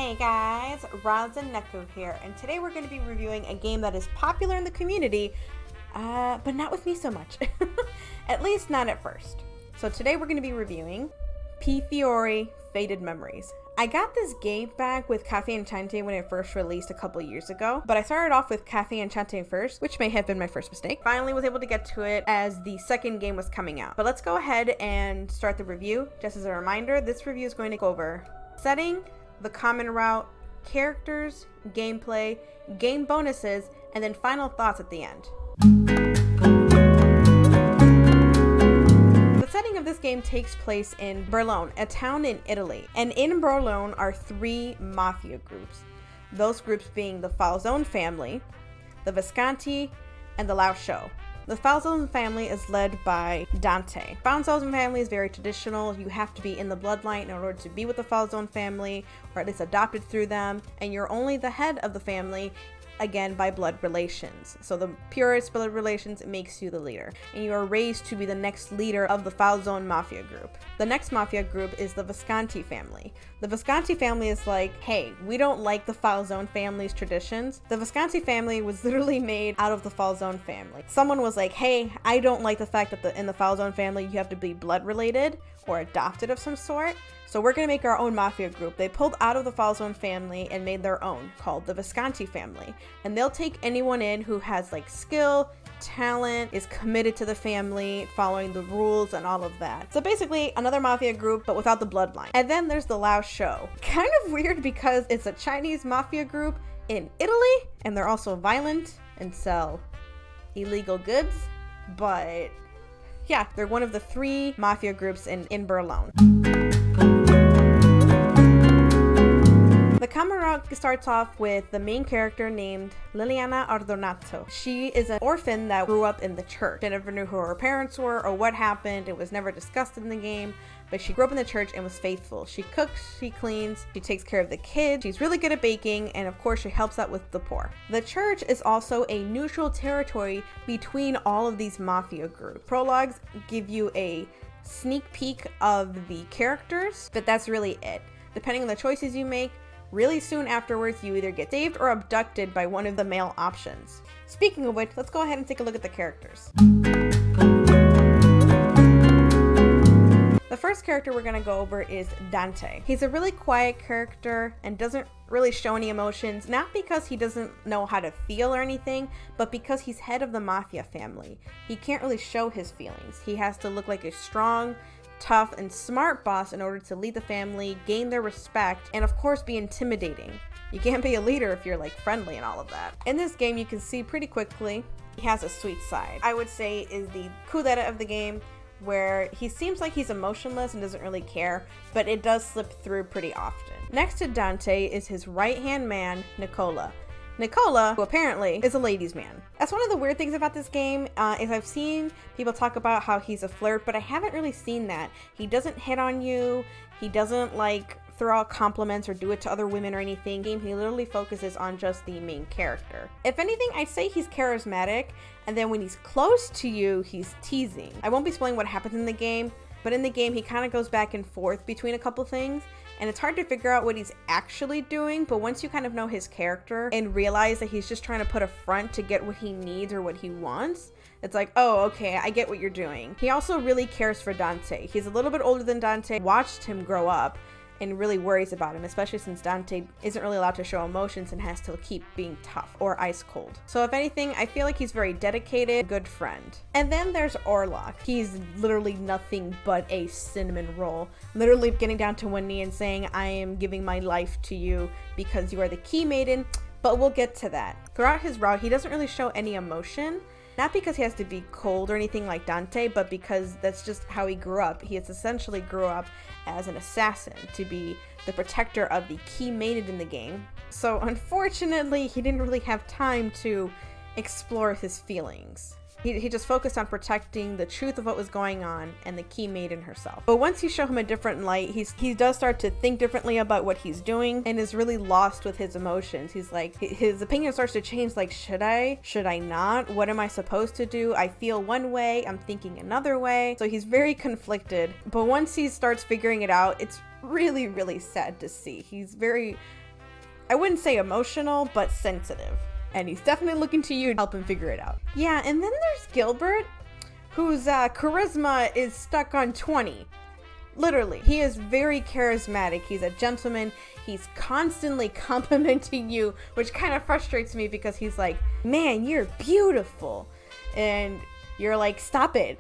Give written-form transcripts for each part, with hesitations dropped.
Hey guys, Roz and Neko here, and today we're going to be reviewing a game that is popular in the community, but not with me so much. At least not at first. So today we're going to be reviewing Piofiore Fated Memories. I got this game back with Cafe Enchante when it first released a couple years ago, but I started off with Cafe Enchante first, which may have been my first mistake. Finally was able to get to it as the second game was coming out. But let's go ahead and start the review. Just as a reminder, this review is going to go over setting, the common route, characters, gameplay, game bonuses, and then final thoughts at the end. The setting of this game takes place in Berlone, a town in Italy. And in Berlone are three mafia groups. Those groups being the Falzone family, the Visconti, and the Lauscho. The Falzone family is led by Dante. Falzone family is very traditional. You have to be in the bloodline in order to be with the Falzone family, or at least adopted through them, and you're only the head of the family, again, by blood relations. So the purest blood relations makes you the leader, and you are raised to be the next leader of the Falzone mafia group. The next mafia group is the Visconti family. The Visconti family is like, hey, we don't like the Falzone family's traditions. The Visconti family was literally made out of the Falzone family. Someone was like, hey, I don't like the fact that in the Falzone family you have to be blood related or adopted of some sort. So we're going to make our own mafia group. They pulled out of the Falzone family and made their own called the Visconti family. And they'll take anyone in who has like skill, talent, is committed to the family, following the rules and all of that. So basically another mafia group, but without the bloodline. And then there's the Lauscho. Kind of weird because it's a Chinese mafia group in Italy, and they're also violent and sell illegal goods. But yeah, they're one of the three mafia groups in Berlone. The common route starts off with the main character named Liliana Ardonato. She is an orphan that grew up in the church. She never knew who her parents were or what happened. It was never discussed in the game, but she grew up in the church and was faithful. She cooks, she cleans, she takes care of the kids, she's really good at baking, and of course she helps out with the poor. The church is also a neutral territory between all of these mafia groups. Prologues give you a sneak peek of the characters, but that's really it. Depending on the choices you make, really soon afterwards, you either get saved or abducted by one of the male options. Speaking of which, let's go ahead and take a look at the characters. The first character we're going to go over is Dante. He's a really quiet character and doesn't really show any emotions, not because he doesn't know how to feel or anything, but because he's head of the mafia family. He can't really show his feelings. He has to look like a strong, tough, and smart boss in order to lead the family, gain their respect, and of course be intimidating. You can't be a leader if you're like friendly and all of that. In this game, you can see pretty quickly he has a sweet side. I would say is the kudeta of the game, where he seems like he's emotionless and doesn't really care, but it does slip through pretty often. Next to Dante is his right-hand man, Nicola. Nicola, who apparently is a ladies' man. That's one of the weird things about this game, is I've seen people talk about how he's a flirt, but I haven't really seen that. He doesn't hit on you, he doesn't like throw out compliments or do it to other women or anything. He literally focuses on just the main character. If anything, I'd say he's charismatic, and then when he's close to you, he's teasing. I won't be spoiling what happens in the game, but in the game, he kind of goes back and forth between a couple things, and it's hard to figure out what he's actually doing, but once you kind of know his character and realize that he's just trying to put a front to get what he needs or what he wants, it's like, oh, okay, I get what you're doing. He also really cares for Dante. He's a little bit older than Dante, watched him grow up, and really worries about him, especially since Dante isn't really allowed to show emotions and has to keep being tough or ice cold. So if anything, I feel like he's very dedicated, good friend. And then there's Orlok. He's literally nothing but a cinnamon roll, literally getting down to one knee and saying, I am giving my life to you because you are the key maiden, but we'll get to that. Throughout his route, he doesn't really show any emotion, not because he has to be cold or anything like Dante, but because that's just how he grew up. He has essentially grew up as an assassin to be the protector of the key maiden in the game. So unfortunately, he didn't really have time to explore his feelings. He just focused on protecting the truth of what was going on and the key maiden herself. But once you show him a different light, he does start to think differently about what he's doing and is really lost with his emotions. He's like, his opinion starts to change, like, should I not? What am I supposed to do? I feel one way, I'm thinking another way. So he's very conflicted. But once he starts figuring it out, it's really, really sad to see. He's very I wouldn't say emotional, but sensitive. And he's definitely looking to you to help him figure it out. Yeah, and then there's Gilbert, whose charisma is stuck on 20. Literally, he is very charismatic. He's a gentleman. He's constantly complimenting you, which kind of frustrates me because he's like, man, you're beautiful. And you're like, stop it.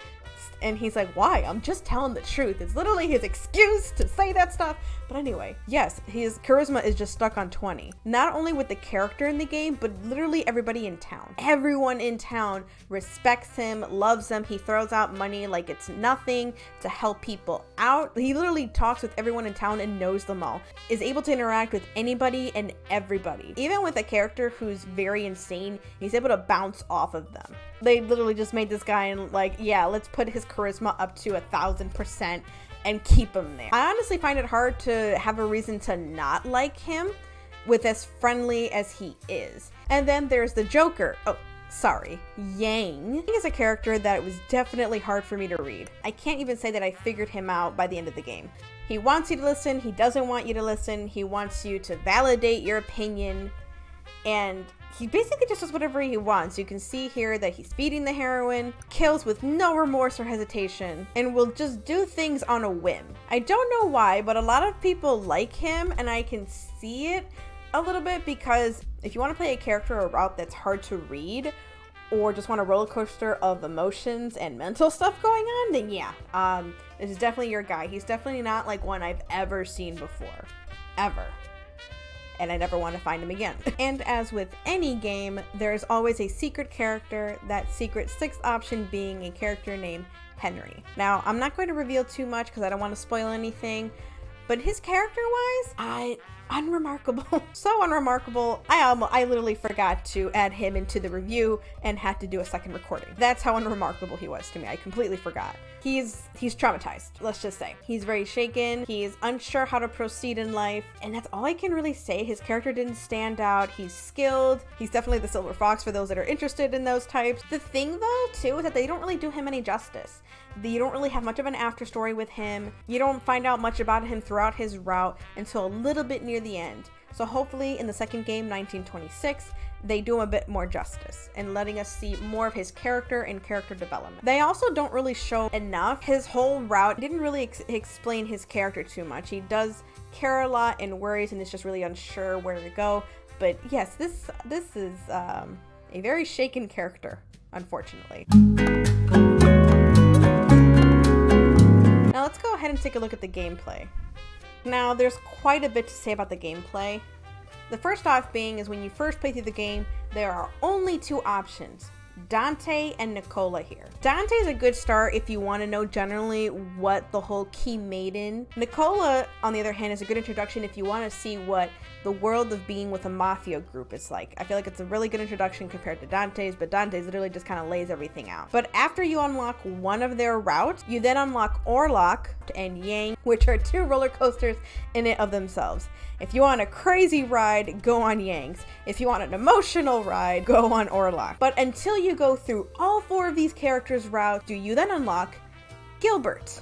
And he's like, why? I'm just telling the truth. It's literally his excuse to say that stuff. But anyway, yes, his charisma is just stuck on 20. Not only with the character in the game, but literally everybody in town. Everyone in town respects him, loves him. He throws out money like it's nothing to help people out. He literally talks with everyone in town and knows them all. Is able to interact with anybody and everybody. Even with a character who's very insane, he's able to bounce off of them. They literally just made this guy and like, yeah, let's put his charisma up to 1,000% and keep him there. I honestly find it hard to have a reason to not like him with as friendly as he is. And then there's the Joker. Oh, sorry, Yang. Yang is a character that was definitely hard for me to read. I can't even say that I figured him out by the end of the game. He wants you to listen. He doesn't want you to listen. He wants you to validate your opinion. And he basically just does whatever he wants. You can see here that he's feeding the heroin, kills with no remorse or hesitation, and will just do things on a whim. I don't know why, but a lot of people like him, and I can see it a little bit because if you want to play a character or route that's hard to read, or just want a roller coaster of emotions and mental stuff going on, then yeah, this is definitely your guy. He's definitely not like one I've ever seen before. Ever. And I never want to find him again. And as with any game, there's always a secret character, that secret sixth option being a character named Henry. Now, I'm not going to reveal too much because I don't want to spoil anything, but his character-wise, unremarkable. So unremarkable, I literally forgot to add him into the review and had to do a second recording. That's how unremarkable he was to me. I completely forgot. He's traumatized, let's just say. He's very shaken. He's unsure how to proceed in life. And that's all I can really say. His character didn't stand out. He's skilled. He's definitely the Silver Fox for those that are interested in those types. The thing though, too, is that they don't really do him any justice. You don't really have much of an after story with him. You don't find out much about him throughout his route until a little bit near the end. So hopefully in the second game, 1926, they do him a bit more justice and letting us see more of his character and character development. They also don't really show enough. His whole route didn't really explain his character too much. He does care a lot and worries and is just really unsure where to go. But yes, this is a very shaken character, unfortunately. Now let's go ahead and take a look at the gameplay. Now there's quite a bit to say about the gameplay. The first off being is when you first play through the game, there are only two options, Dante and Nicola here. Dante is a good start if you want to know generally what the whole key maiden. Nicola, on the other hand, is a good introduction if you want to see what the world of being with a mafia group is like. I feel like it's a really good introduction compared to Dante's, but Dante's literally just kind of lays everything out. But after you unlock one of their routes, you then unlock Orlok and Yang, which are two roller coasters in it of themselves. If you want a crazy ride, go on Yang's. If you want an emotional ride, go on Orlok. But until you go through all four of these characters' routes, do you then unlock Gilbert.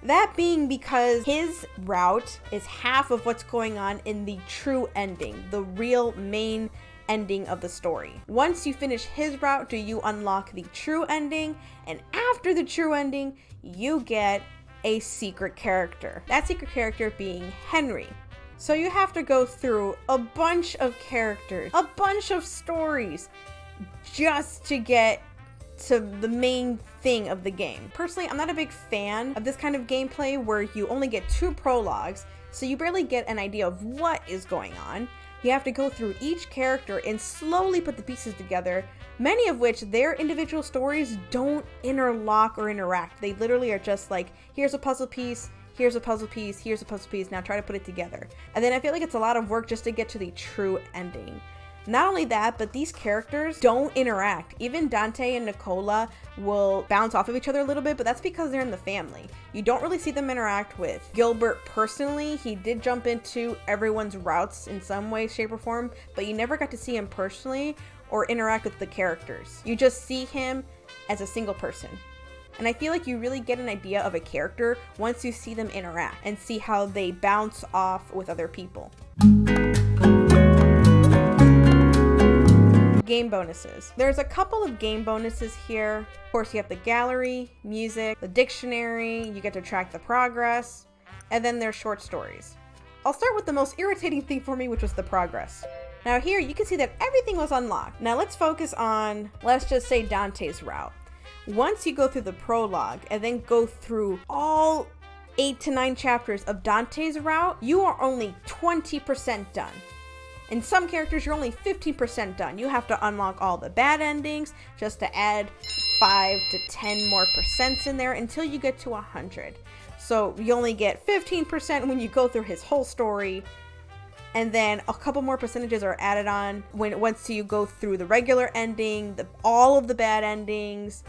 That being because his route is half of what's going on in the true ending, the real main ending of the story. Once you finish his route, do you unlock the true ending, and after the true ending, you get a secret character. That secret character being Henry. So you have to go through a bunch of characters, a bunch of stories, just to get to the main thing of the game. Personally, I'm not a big fan of this kind of gameplay where you only get two prologues, so you barely get an idea of what is going on. You have to go through each character and slowly put the pieces together, many of which their individual stories don't interlock or interact. They literally are just like, here's a puzzle piece, here's a puzzle piece, here's a puzzle piece, now try to put it together. And then I feel like it's a lot of work just to get to the true ending. Not only that, but these characters don't interact. Even Dante and Nicola will bounce off of each other a little bit, but that's because they're in the family. You don't really see them interact with Gilbert personally. He did jump into everyone's routes in some way, shape, or form, but you never got to see him personally or interact with the characters. You just see him as a single person. And I feel like you really get an idea of a character once you see them interact and see how they bounce off with other people. game bonuses. There's a couple of game bonuses here. Of course, you have the gallery, music, the dictionary, you get to track the progress, and then there's short stories. I'll start with the most irritating thing for me, which was the progress. Now here, you can see that everything was unlocked. Now let's focus on, let's just say Dante's route. Once you go through the prologue and then go through all 8 to 9 chapters of Dante's route, you are only 20% done. In some characters, you're only 15% done. You have to unlock all the bad endings just to add 5 to 10 more percents in there until you get to 100. So you only get 15% when you go through his whole story, and then a couple more percentages are added on once you go through the regular ending, all of the bad endings.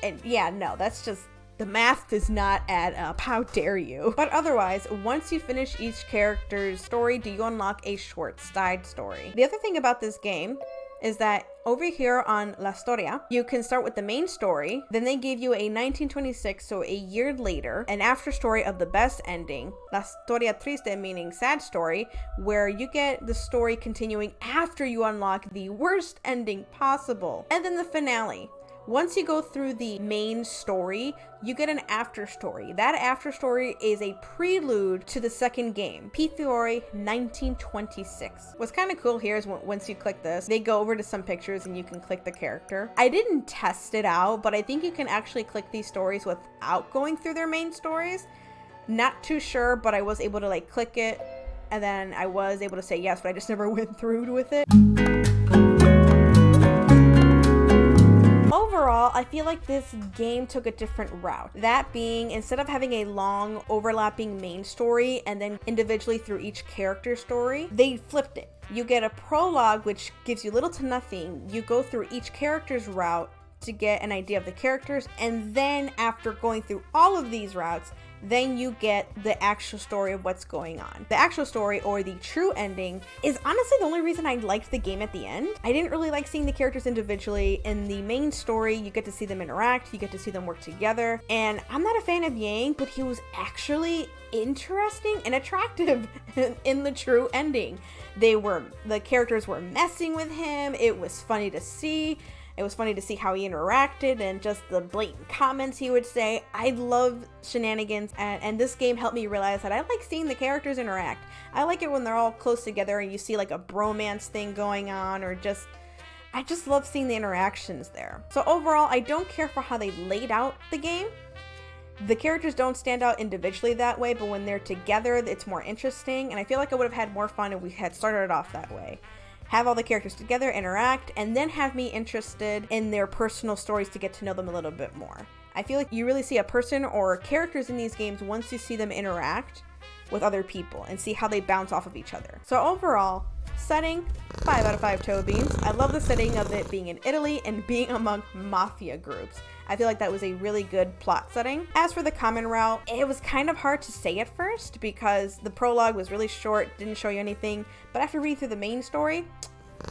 And yeah, no, that's just, the math does not add up. How dare you? But otherwise, once you finish each character's story, do you unlock a short side story. The other thing about this game is that over here on La Storia, you can start with the main story, then they give you a 1926, so a year later, an after story of the best ending, La Storia Triste, meaning sad story, where you get the story continuing after you unlock the worst ending possible. And then the finale. Once you go through the main story, you get an after story. That after story is a prelude to the second game, Piofiore 1926. What's kind of cool here is once you click this, they go over to some pictures and you can click the character. I didn't test it out, but I think you can actually click these stories without going through their main stories. Not too sure, but I was able to like click it and then I was able to say yes, but I just never went through with it. Overall, I feel like this game took a different route. That being, instead of having a long overlapping main story and then individually through each character story, they flipped it. You get a prologue, which gives you little to nothing. You go through each character's route to get an idea of the characters, and then after going through all of these routes, then you get the actual story of what's going on. The actual story, or the true ending, is honestly the only reason I liked the game at the end. I didn't really like seeing the characters individually. In the main story, you get to see them interact, you get to see them work together, and I'm not a fan of Yang, but he was actually interesting and attractive in the true ending. The characters were messing with him. It was funny to see. It was funny to see how he interacted and just the blatant comments he would say. I love shenanigans, and this game helped me realize that I like seeing the characters interact. I like it when they're all close together and you see like a bromance thing going on, or I just love seeing the interactions there. So overall, I don't care for how they laid out the game. The characters don't stand out individually that way, but when they're together, it's more interesting, and I feel like I would have had more fun if we had started it off that way. Have all the characters together, interact, and then have me interested in their personal stories to get to know them a little bit more. I feel like you really see a person or characters in these games once you see them interact with other people and see how they bounce off of each other. So overall, setting, 5 out of 5 toe beans. I love the setting of it being in Italy and being among mafia groups. I feel like that was a really good plot setting. As for the common route, it was kind of hard to say at first because the prologue was really short, didn't show you anything, but after reading through the main story,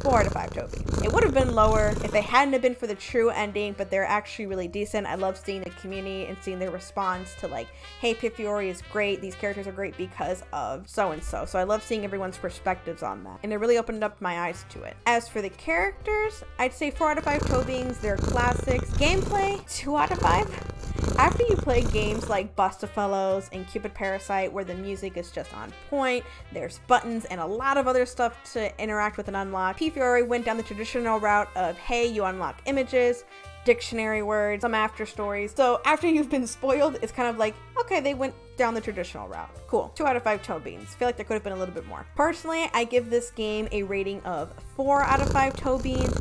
4 out of 5 toe beans. It would have been lower if they hadn't have been for the true ending, but they're actually really decent. I love seeing the community and seeing their response to like, hey, Piofiore is great, these characters are great because of so-and-so. So I love seeing everyone's perspectives on that, and it really opened up my eyes to it. As for the characters, I'd say 4 out of 5 toe beans. They're classics. Gameplay, 2 out of 5. After you play games like Bustafellows and Cupid Parasite, where the music is just on point, there's buttons and a lot of other stuff to interact with and unlock, Piofiore went down the traditional route of, hey, you unlock images, dictionary words, some after stories. So after you've been spoiled, it's kind of like, okay, they went down the traditional route. Cool. 2 out of 5 toe beans. Feel like there could have been a little bit more. Personally, I give this game a rating of 4 out of 5 toe beans.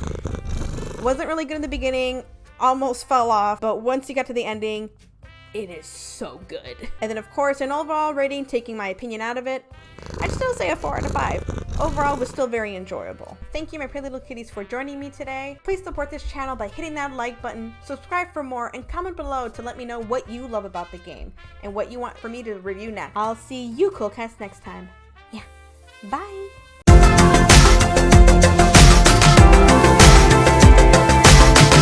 Wasn't really good in the beginning, almost fell off, but once you got to the ending, it is so good. And then of course, an overall rating, taking my opinion out of it, I'd still say a 4 out of 5. Overall, was still very enjoyable. Thank you, my pretty little kitties, for joining me today. Please support this channel by hitting that like button, subscribe for more, and comment below to let me know what you love about the game and what you want for me to review next. I'll see you cool cats next time. Yeah, bye.